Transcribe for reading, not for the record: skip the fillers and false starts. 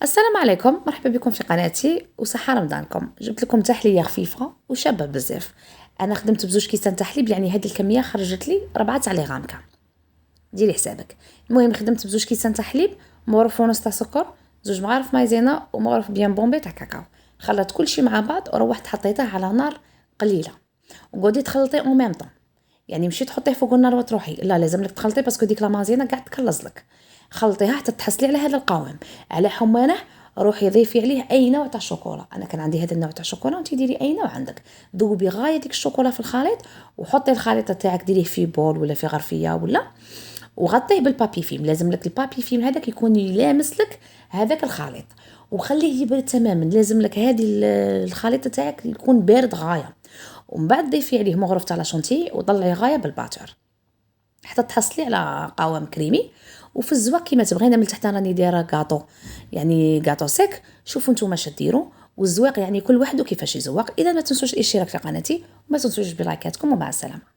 السلام عليكم، مرحبا بكم في قناتي وصحة رمضانكم. جبت لكم تحلية خفيفة وشابة بزاف. انا خدمت بزوج كيسان تحليب، يعني هذه الكمية خرجت لي 4 تاع لي غامكا. ديري حسابك. المهم خدمت بزوج كيسان تحليب، مغرف ونص تاع سكر، زوج مغارف مايزينا ومغرف بيان بومبي تاع كاكاو. خلطت كل شيء مع بعض وروحت حطيته على نار قليلة وقعدي تخلطي اون ميم طون. يعني مشي تحطيه فوق النار وتروحي، لا لازم لك تخلطي باسكو ديك لا مازينه قاعد تكلز لك. خلطيها حتى تحصلي على هذا القوام. على حمانه روحي ضيفي عليه اي نوع تاع الشوكولا. انا كان عندي هذا النوع تاع الشوكولا، وانت ديري اي نوع عندك. ذوبي غايه ديك الشوكولا في الخليط وحطي الخليط تاعك ديريه في بول ولا في غرفيه ولا، وغطيه بالبابي فيلم. لازم لك البابي فيلم هذاك يكون يلامس لك هذاك الخليط، وخليه يبرد تماما. لازم لك هذه الخليط تاعك يكون بارد غايه. ومن بعد ضيفي عليه مغرف تاع لاشونتي وطلعي غايه بالباتر حتى تحصلي على قوام كريمي. وفي الزواق كيما تبغينا. من تحت راني دايره كاطو، يعني كاطو سيك. شوفوا نتوما اش ديروا. والزواق يعني كل واحد وكيفاش يزوق. اذا ما تنسوش الاشتراك في قناتي وما تنسوش بلايكاتكم، ومع السلامه.